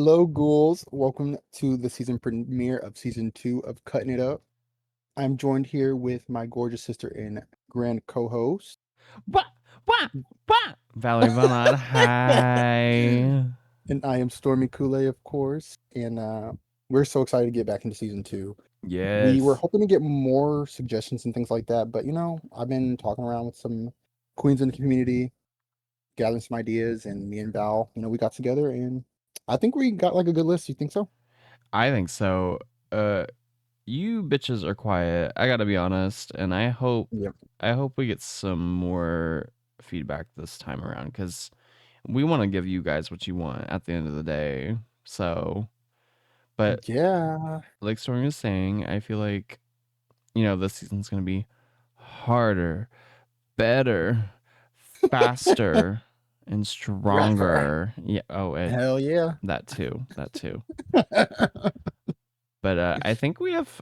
Hello, ghouls. Welcome to the season premiere of season 2 of Cutting It Up. I'm joined here with my gorgeous sister and grand co-host. What? What? What? Valerie Ballard, hi. And I am Stormy Kool-Aid, of course. And we're so excited to get back into season 2. We were Yes. hoping to get more suggestions and things like that, but I've been talking around with some queens in the community, gathering some ideas, and me and Val, we got together and I think we got like a good list. You think so? I think so. Uh you bitches are quiet. I gotta be honest, and Yep. I hope we get some more feedback this time around because we want to give you guys what you want at the end of the day. So, but Yeah. like Stormy was saying, I feel like this season's gonna be harder, better, faster, and Rapper. stronger. Yeah. Oh, Hell yeah. that too. That too. But I think we have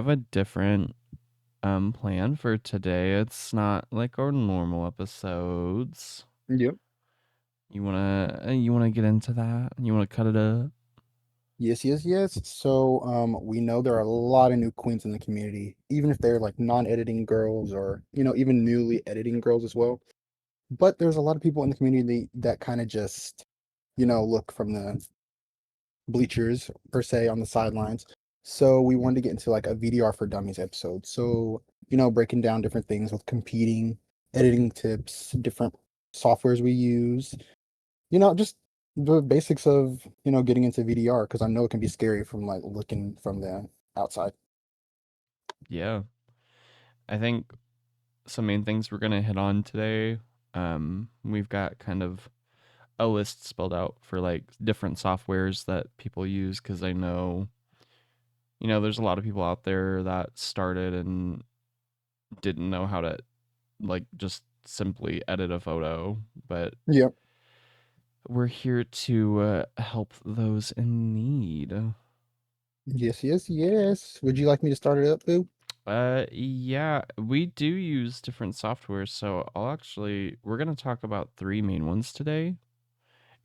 a different plan for today. It's not like our normal episodes. Yep. You wanna get into that? You wanna cut it up? Yes, yes, yes. So, we know there are a lot of new queens in the community, even if they're like non-editing girls or, even newly editing girls as well. But there's a lot of people in the community that kind of just, look from the bleachers per se on the sidelines. So we wanted to get into like a VDR for Dummies episode. So, breaking down different things with competing, editing tips, different softwares we use, just the basics of, getting into VDR because I know it can be scary from like looking from the outside. Yeah. I think some main things we're gonna hit on today. We've got kind of a list spelled out for like different softwares that people use because I know there's a lot of people out there that started and didn't know how to like just simply edit a photo, but Yep. we're here to help those in need. Yes, yes, yes. Would you like me to start it up, Boo? Yeah, we do use different softwares, so we're gonna talk about three main ones today,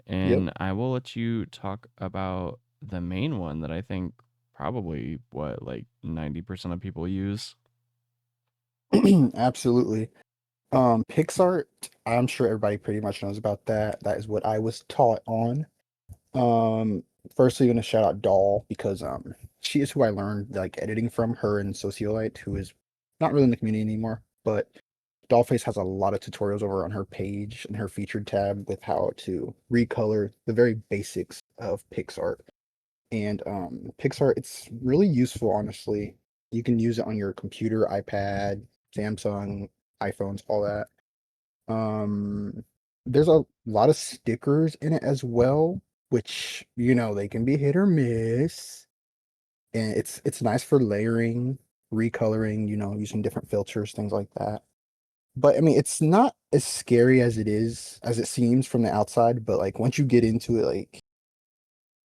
Yep. and I will let you talk about the main one that I think probably what like 90% of people use. Absolutely. PixArt, I'm sure everybody pretty much knows about that. That is what I was taught on. Um, Firstly, gonna shout out Doll because she is who I learned like editing from, her and Sociolite, who is not really in the community anymore. But Dollface has a lot of tutorials over on her page and her featured tab with how to recolor the very basics of PixArt. And PixArt, it's really useful, honestly. You can use it on your computer, iPad, Samsung, iPhones, all that. Um, there's a lot of stickers in it as well, which they can be hit or miss. And it's nice for layering, recoloring, using different filters, things like that. But I mean, it's not as scary as it seems from the outside, but like once you get into it, like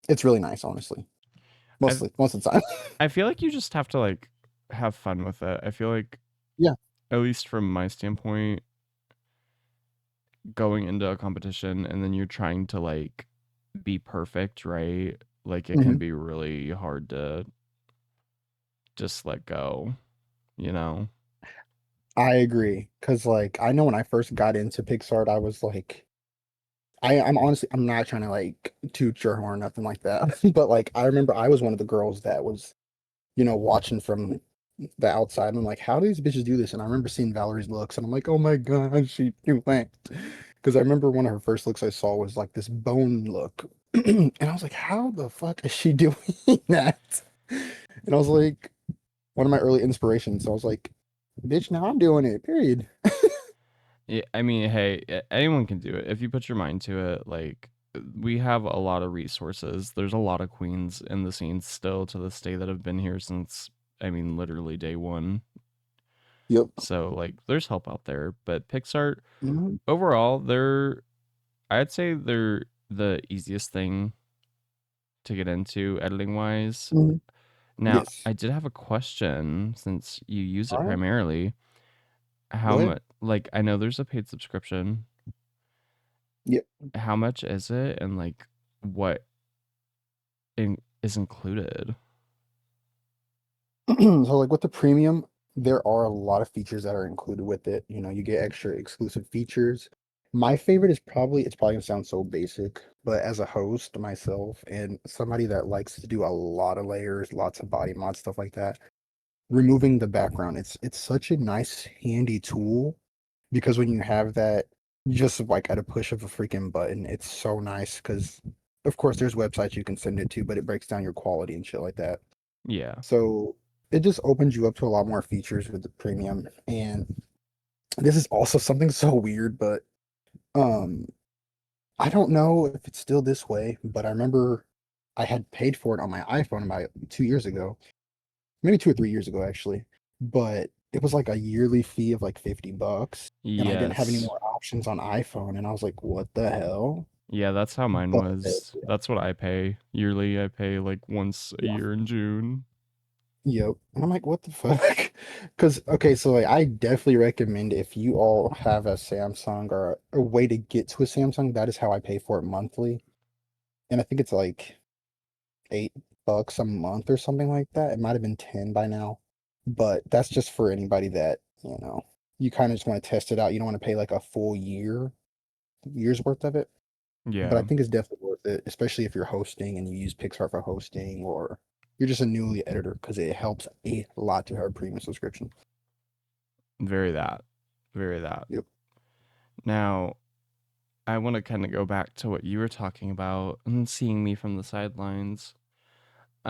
it's really nice, honestly. I Most of the time. I feel like you just have to like have fun with it. I feel like Yeah. at least from my standpoint, going into a competition and then you're trying to like be perfect, right? Like it can Mhm. be really hard to just let go, you know? I agree. Cause like I know when I first got into PixArt, I was like I'm honestly I'm not trying to like toot your horn or nothing like that. But like I remember I was one of the girls that was, watching from the outside. And I'm like, how do these bitches do this? And I remember seeing Valerie's looks and I'm like, oh my God, she went. Because I remember one of her first looks I saw was like this bone look. And I was like, how the fuck is she doing that? And I was like, one of my early inspirations. So I was like, bitch, now I'm doing it, period. Yeah, I mean, hey, anyone can do it if you put your mind to it. Like we have a lot of resources. There's a lot of queens in the scene still to this day that have been here since I mean literally day one. Yep. So like there's help out there, but PixArt Mhm. overall I'd say they're the easiest thing to get into editing wise. Mhm. Now, Yes. I did have a question since you use it All right. primarily. Go How ahead. much, like, I know there's a paid subscription. Yep. How much is it? And, like, what? is included? So like with the premium, there are a lot of features that are included with it. You know, you get extra exclusive features. My favorite is probably, it's probably gonna sound so basic, but as a host myself and somebody that likes to do a lot of layers, lots of body mod stuff like that, removing the background, it's such a nice handy tool because when you have that just like at a push of a freaking button, it's so nice because of course there's websites you can send it to, but it breaks down your quality and shit like that. Yeah. So it just opens you up to a lot more features with the premium. And this is also something so weird, but um I don't know if it's still this way, but I remember I had paid for it on my iPhone about 2 years ago, maybe 2 or 3 years ago actually. But it was like a yearly fee of like $50, and I didn't have any Yes. more options on iPhone, and I was like, what the hell? Yeah, that's how mine But was. That's what I pay yearly. I pay like once a yeah. year in June. Yep. And I'm like, what the fuck? Because, okay, so like, I definitely recommend if you all have a Samsung or a way to get to a Samsung, that is how I pay for it monthly. And I think it's like $8 a month or something like that. It might have been 10 by now. But that's just for anybody that, you kind of just want to test it out. You don't want to pay like a full year's worth of it. But I Yeah, think it's definitely worth it, especially if you're hosting and you use Pixar for hosting or you're just a newly editor because it helps a lot to have a premium subscription. very that. Very that. Yep. Now, I want to kind of go back to what you were talking about and seeing me from the sidelines.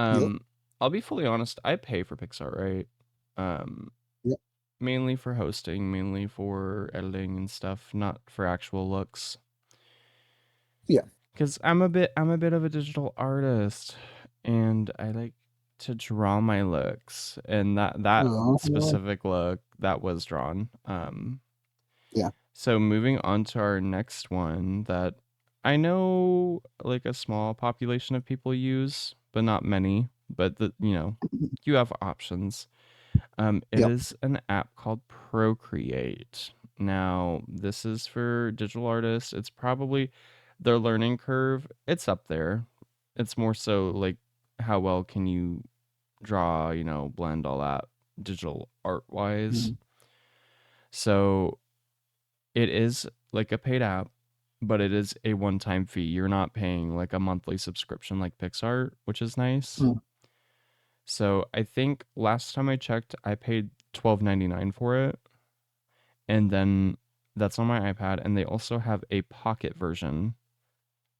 Yep. Um, I'll be fully honest, I pay for Pixar, right? Um, Yep. Mainly for hosting, mainly for editing and stuff, not for actual looks. Yeah. Cuz I'm a bit of a digital artist and I like to draw my looks, and that Well, specific look that was drawn. yeah. So moving on to our next one that I know like a small population of people use, but not many, but you have options. It Yep. is an app called Procreate. Now, this is for digital artists. It's probably their learning curve. It's up there. It's more so like how well can you draw, blend all that digital art wise. Mhm. So it is like a paid app, but it is a one time fee. You're not paying like a monthly subscription like Pixar, which is nice. Mhm. So I think last time I checked, I paid $12.99 for it, and then that's on my iPad. And they also have a Pocket version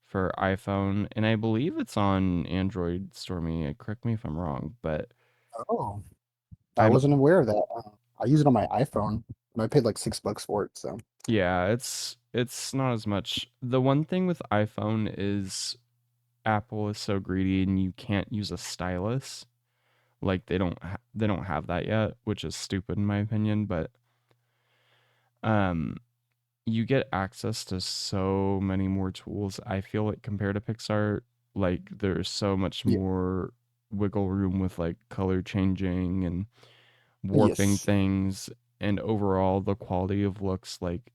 for iPhone, and I believe it's on Android. Stormy, correct me if I'm wrong, but Oh, I I'm wasn't aware of that. I use it on my iPhone, and I paid like $6 for it. So, yeah, it's not as much. The one thing with iPhone is Apple is so greedy, and you can't use a stylus. Like they don't have that yet, which is stupid in my opinion. But um, you get access to so many more tools. I feel like compared to Pixar, like there's so much yeah. more wiggle room with like color changing and warping Yes. things, and overall the quality of looks. Like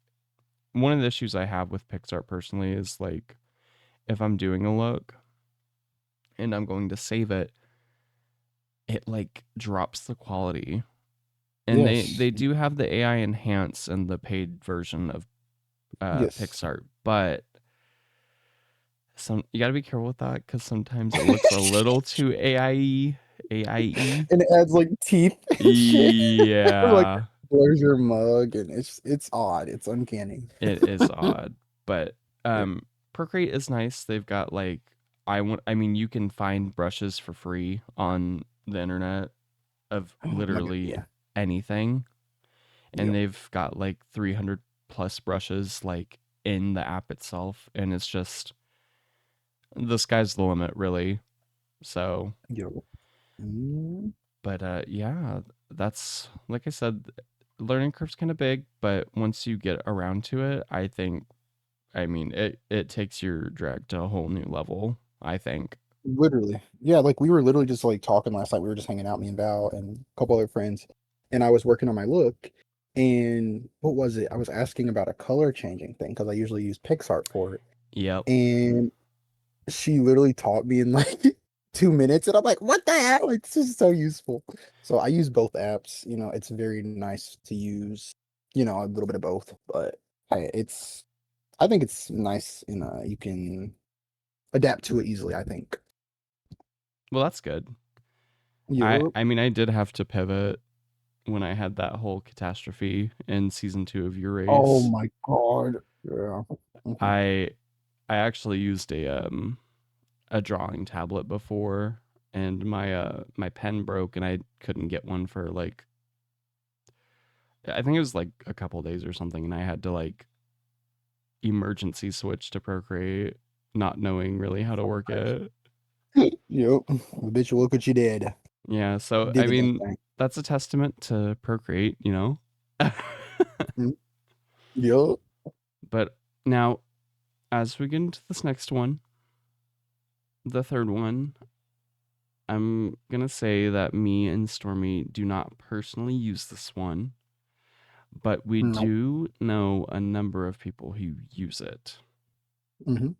one of the issues I have with Pixar personally is like if I'm doing a look and I'm going to save it, it like drops the quality. And they Yes. do have the AI enhance and the paid version of Yes. Pixar, but some you got to be careful with that because sometimes it looks a little too AIE. And it adds like teeth and shit, or like Yeah, blurs your mug, and it's odd. It's uncanny. it is odd, but Yeah. Procreate is nice. They've got like I mean you can find brushes for free on the internet of Like, literally yeah. anything, and Yep. they've got like 300 plus brushes like in the app itself, and it's just the sky's the limit really. So Yep. Mm, but yeah, that's like I said, learning curve's kind of big, but once you get around to it, I mean it takes your drag to a whole new level, I think. literally. Yeah, like we were literally just like talking last night. We were just hanging out, me and Val and a couple other friends, and I was working on my look. And what was it? I was asking about a color changing thing because I usually use PixArt for it. Yep. And she literally taught me in like 2 minutes, and I'm like, what the hell? It's just so useful. So I use both apps. It's very nice to use. A little bit of both, but it's I think it's nice, and you can adapt to it easily. I think. Well, that's good. I Yep. I mean, I did have to pivot when I had that whole catastrophe in season 2 of your Oh race. my God. Yeah. Mhm. I I actually used a drawing tablet before, and my pen broke and I couldn't get one for like, I think it was like a couple days or something, and I had to like emergency switch to Procreate, not knowing really how to work it. Yep. Bitch, look what you did. Yeah, so Did I the damn mean, thing. that's a testament to Procreate, you know? Mhm. Yep. But now, as we get into this next one, the third one, I'm gonna say that me and Stormy do not personally use this one, but we Nope. do know a number of people who use it, Hmm.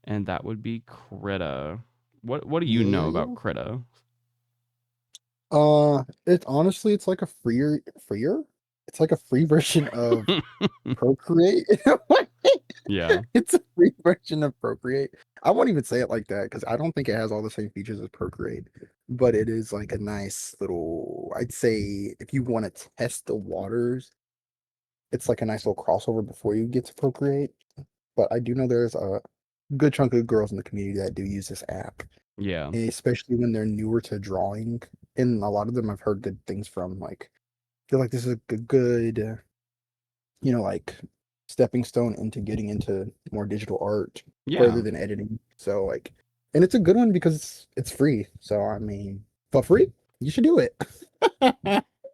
and that would be Krita. What do you Yeah, know about yeah. Krita? It's like a freer. It's like a free version of Procreate. Yeah, It's a free version of Procreate. I won't even say it like that because I don't think it has all the same features as Procreate, but it is like a nice little, I'd say if you want to test the waters, it's like a nice little crossover before you get to Procreate. But I do know there's a good chunk of girls in the community that do use this app, yeah, especially when they're newer to drawing. And a lot of them I've heard good things from. Like, feel like this is a good, like stepping stone into getting into more digital art further yeah, than editing. So like, and it's a good one because it's free. So I mean, for free, you should do it.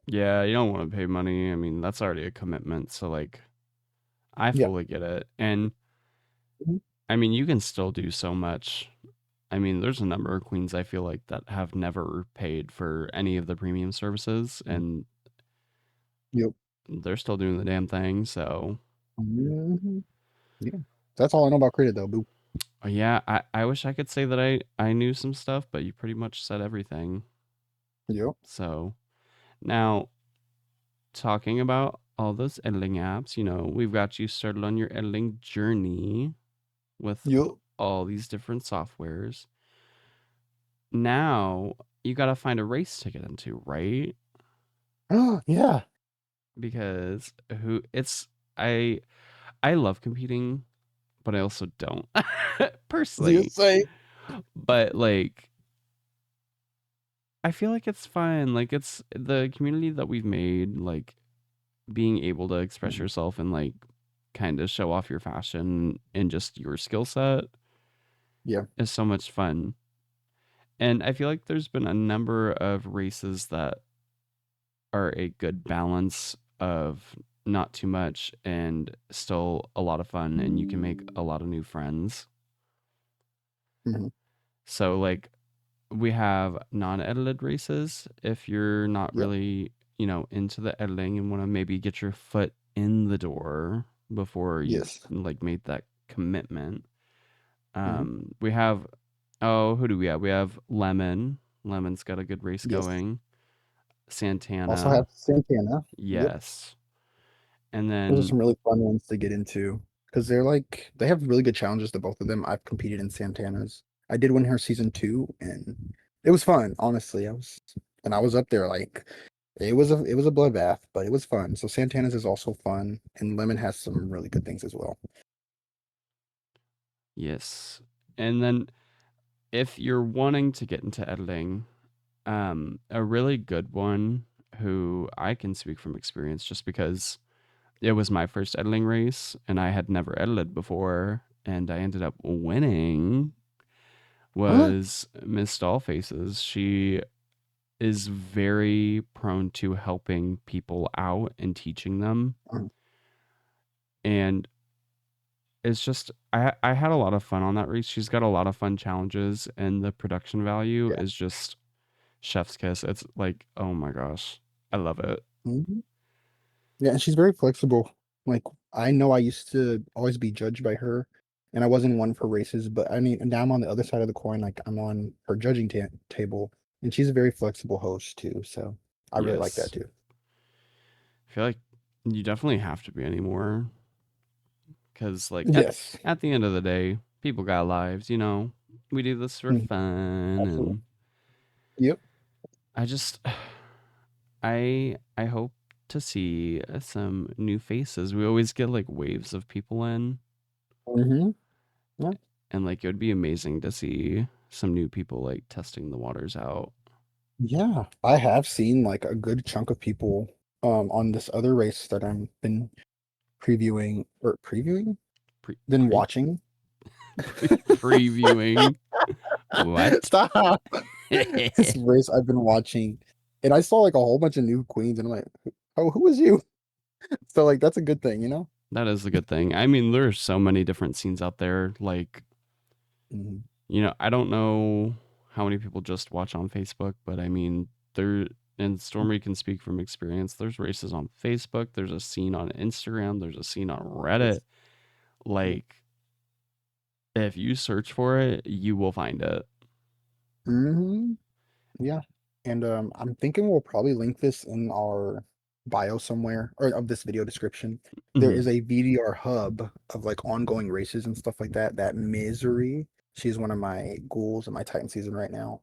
yeah. You don't want to pay money. I mean, that's already a commitment. So like, I Yeah. fully get it, and Mhm. I mean, you can still do so much. I mean, there's a number of queens I feel like that have never paid for any of the premium services, and Yep. they're still doing the damn thing. So, Mhm. Yeah. That's all I know about Creative though, boo. yeah, I wish I could say that I knew some stuff, but you pretty much said everything. Yep. So, now talking about all those editing apps, we've got you started on your editing journey with Yep. all these different softwares. Now, you got to find a race to get into, right? Yeah. Because who it's I I love competing, but I also don't You personally. say. But like, I feel like it's fun. Like, it's the community that we've made, like being able to express Mhm. yourself and like kind of show off your fashion and just your skill set Yeah. is so much fun. And I feel like there's been a number of races that are a good balance of not too much and still a lot of fun, and you can make a lot of new friends. Mhm. So like, we have non-edited races if you're not Yep. really, into the editing and want to maybe get your foot in the door before you've Yes. like made that commitment. Mhm. We have, oh, who do we have? We have Lemon. Lemon's got a good race Yes. going. Also Santana, have Santana. Yep. yes. And Those are then some really fun ones to get into because they have really good challenges to both of them. I've competed in Santana's. I did win her season two, and it was fun. Honestly, I was up there like it was a bloodbath, but it was fun. So Santana's is also fun, and Lemon has some really good things as well. yes. And then if you're wanting to get into editing, a really good one who I can speak from experience just because it was my first editing race and I had never edited before and I ended up winning Huh? was Miss Dollfaces. She is very prone to helping people out and teaching them. Mhm. And it's just I had a lot of fun on that race. She's got a lot of fun challenges and the production value Yeah. is just chef's kiss. It's like, oh my gosh. I love it. Mhm. Yeah, and she's very flexible. Like I know I used to always be judged by her, and I wasn't one for races, but I mean, now I'm on the other side of the coin. Like I'm on her judging table, and she's a very flexible host too. So I really like that Yes. too. I feel like you definitely have to be anymore because, like, Yes. at the end of the day, people got lives. We do this for Mhm. fun, Absolutely. and Yep. I just, I hope to see some new faces. We always get like waves of people in, Hmm. Yeah. and like it would be amazing to see some new people like testing the waters out. Yeah. I have seen like a good chunk of people on this other race that I've been previewing, Pre then pre watching. previewing what? Stop. This race I've been watching, and I saw like a whole bunch of new queens, and I'm like, oh, who is you? So like that's a good thing, you know? That is a good thing. I mean, there's so many different scenes out there. Like, Mhm. I don't know how many people just watch on Facebook, but I mean, there, and Stormy can speak from experience. There's races on Facebook, there's a scene on Instagram, there's a scene on Reddit. Yes. Like, if you search for it, you will find it. Hmm. Yeah. And I'm thinking we'll probably link this in our bio somewhere or of this video description. There Hmm. is a VDR hub of like ongoing races and stuff like that. That Misery, she's one of my ghouls in my Titan season right now.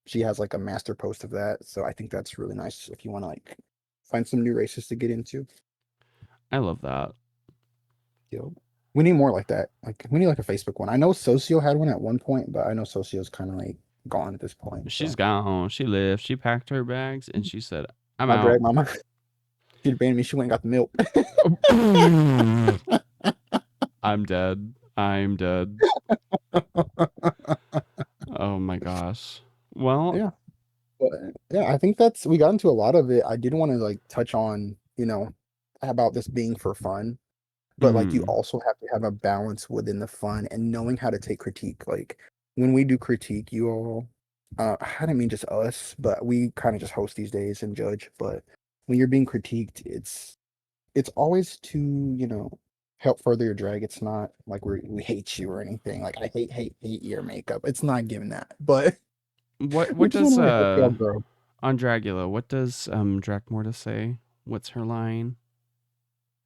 She has like a master post of that. So I think that's really nice if you want to like find some new races to get into. I love that. Yo. We need more like that. Like we need like a Facebook one. I know Socio had one at one point, but I know Socio's kind of like gone at this point. She's So gone. She left. She packed her bags and she said, I'm my out. drag mama, she'd abandoned me. She went and got the milk. I'm dead. I'm dead. Oh my gosh. Well, Yeah. But yeah, I think that's we got into a lot of it. I did want to like touch on, about this being for fun, but like you mm, also have to have a balance within the fun and knowing how to take critique. Like when we do critique, you all I don't mean just us, but we kind of just host these days and judge. But when you're being critiqued, it's always to, help further your drag. It's not like we hate you or anything. Like I hate your makeup. It's not giving that. But we what just want does to like help y'all grow. on Dragula, what does Dracmorta say? What's her line?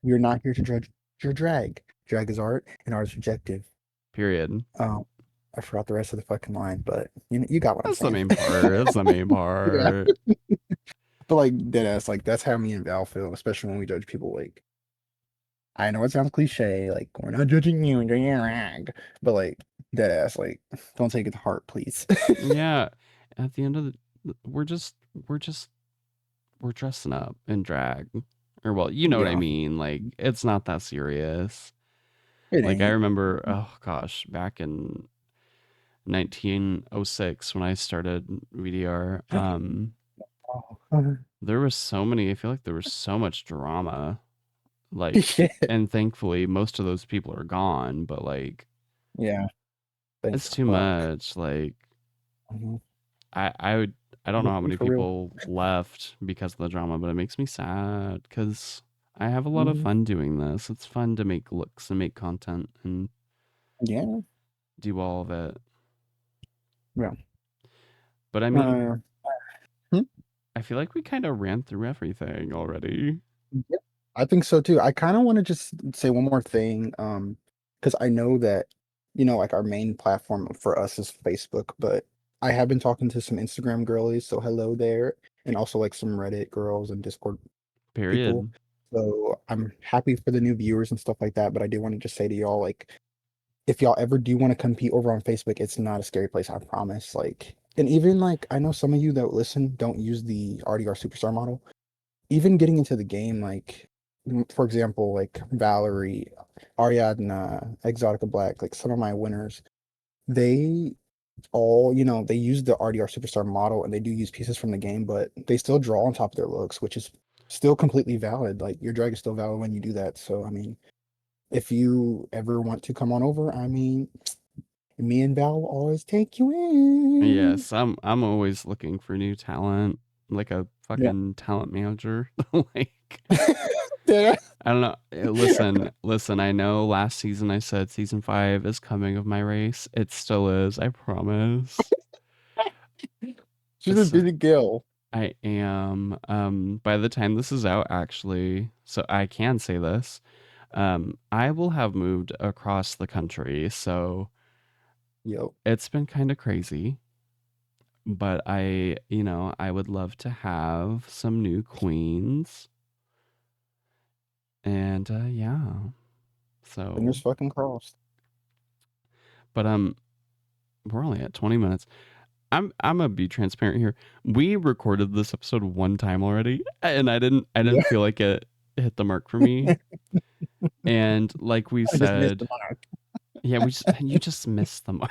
We're not here to judge your drag. Drag is art, and art is subjective. Period. Um, I forgot the rest of the fucking line, but you got what I'm That's the saying. main part. That's the main Yeah, part. but like dead ass, like that's how me and Val feel, especially when we judge people. Like I know it sounds cliche, like we're not judging you and doing your drag, but like dead ass, like don't take it to heart, please. Yeah. At the end of we're just we're just we're dressing up in drag. Or well, you know what I Yeah, mean. Like it's not that serious. it Like I ain't. remember, oh gosh, back in 1906 when I started VDR, Oh. there was so many. I feel like there was so much drama. Like, Yeah, and thankfully, most of those people are gone. But like, yeah. Thank it's too fuck. much. Like, Mhm. I would. I don't know how many For real. people left because of the drama, but it makes me sad because I have a lot of Mhm. fun doing this. It's fun to make looks and make content and Yeah, do all of it. yeah. But I mean, Uh, hmm? I feel like we kind of ran through everything already. Yeah, I think so too. I kind of want to just say one more thing, because I know that, like our main platform for us is Facebook, but I have been talking to some Instagram girlies, so hello there, and also like some Reddit girls and Discord people. Period. So I'm happy for the new viewers and stuff like that, but I do want to just say to y'all, like, if y'all ever do want to compete over on Facebook, it's not a scary place, I promise. Like, and even like I know some of you that listen don't use the RDR Superstar model even getting into the game, like for example, like Valerie, Ariadna, Exotica Black, like some of my winners, they all, they use the RDR Superstar model and they do use pieces from the game, but they still draw on top of their looks, which is still completely valid. Like your drag is still valid when you do that. So I mean, if you ever want to come on over, I mean, me and Val will always take you in. Yes, I'm always looking for new talent, like a Yeah. fucking talent manager. Like Yeah. I don't know. Listen. I know last season I said season 5 is coming of my race. It still is. I promise. She's a So busy girl. I am. By the time this is out, actually, so I can say this. I will have moved across the country, so Yo. it's been kind of crazy. But I would love to have some new queens, and yeah. Fingers So, fucking crossed. but we're only at 20 minutes. I'm gonna be transparent here. We recorded this episode one time already, and I didn't Yeah. feel like it hit the mark for me. And like we I just missed said, the mark. yeah, you just missed the mark.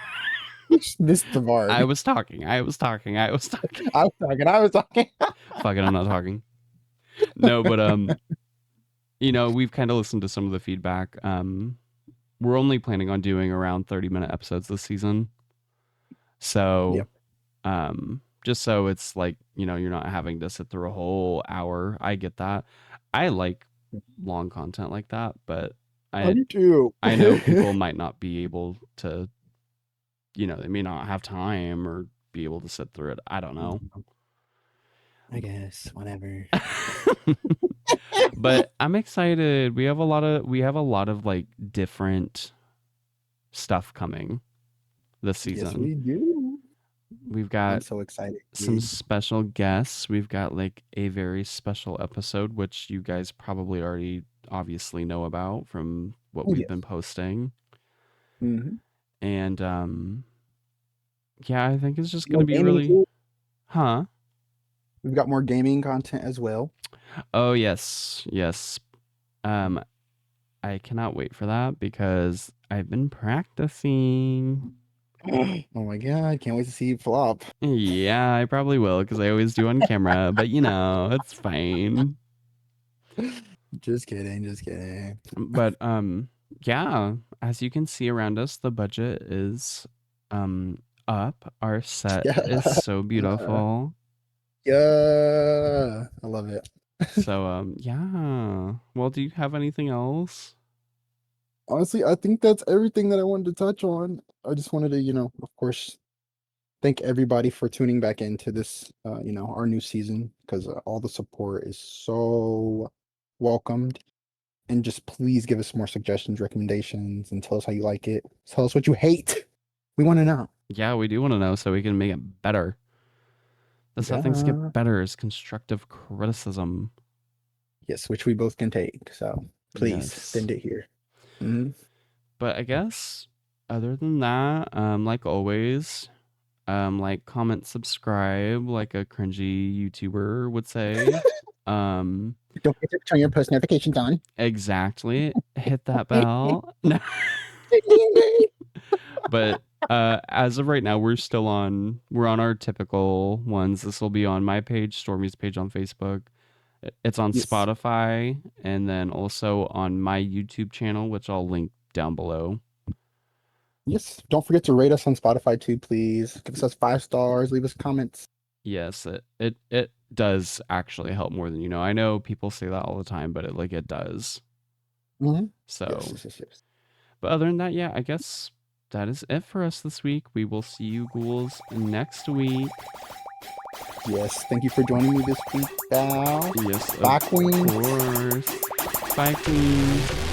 Just missed the mark. I was talking. I was talking. I was talking. I was talking. I was talking. Fuck it, I'm not talking. No, but we've kind of listened to some of the feedback. We're only planning on doing around 30-minute episodes this season. So, Yep. just so it's like, you're not having to sit through a whole hour. I get that. I like long content like that, but I I do too. I know people might not be able to, they may not have time or be able to sit through it. I don't know. I guess whatever. But I'm excited. We have a lot of like different stuff coming this Yes, season. we do. We've I'm got so excited, some dude. special guests. We've got like a very special episode, which you guys probably already obviously know about from what Oh we've yes. been posting. Mm-hmm. And yeah, I think it's just More gonna be gaming really, too. huh? We've got more gaming content as well. Oh yes, yes. Um, I cannot wait for that because I've been practicing. Oh my god, can't wait to see you flop. Yeah, I probably will because I always do on camera, but it's fine. Just kidding, just kidding. But yeah, as you can see around us, the budget is up. Our set Yeah. is so beautiful. Yeah. I love it. So yeah. Well, do you have anything else? Honestly, I think that's everything that I wanted to touch on. I just wanted to, of course, thank everybody for tuning back into this, our new season because all the support is so welcomed. And just please give us more suggestions, recommendations, and tell us how you like it. Tell us what you hate. We want to know. Yeah, we do want to know so we can make it better. That's how things get Yeah. better is constructive criticism. Yes, which we both can take. So please Yes. send it here. Mhm. But I guess other than that, like always, like, comment, subscribe, like a cringy YouTuber would say. Um, Don't forget to turn your post notifications on. exactly. Hit that bell. No. But as of right now, we're on our typical ones. This will be on my page, Stormy's page on Facebook. It's on Yes. Spotify and then also on my YouTube channel, which I'll link down below. Yes. Don't forget to rate us on Spotify too, please. Give us 5 stars. Leave us comments. Yes, it does actually help more than you know. I know people say that all the time, but it does. Hmm. Yes, So, yes, yes, yes. but other than that, yeah, I guess that is it for us this week. We will see you ghouls next week. Yes. Thank you for joining me this week, Val. Yes, Bye, of Queen. course. Bye, Queen.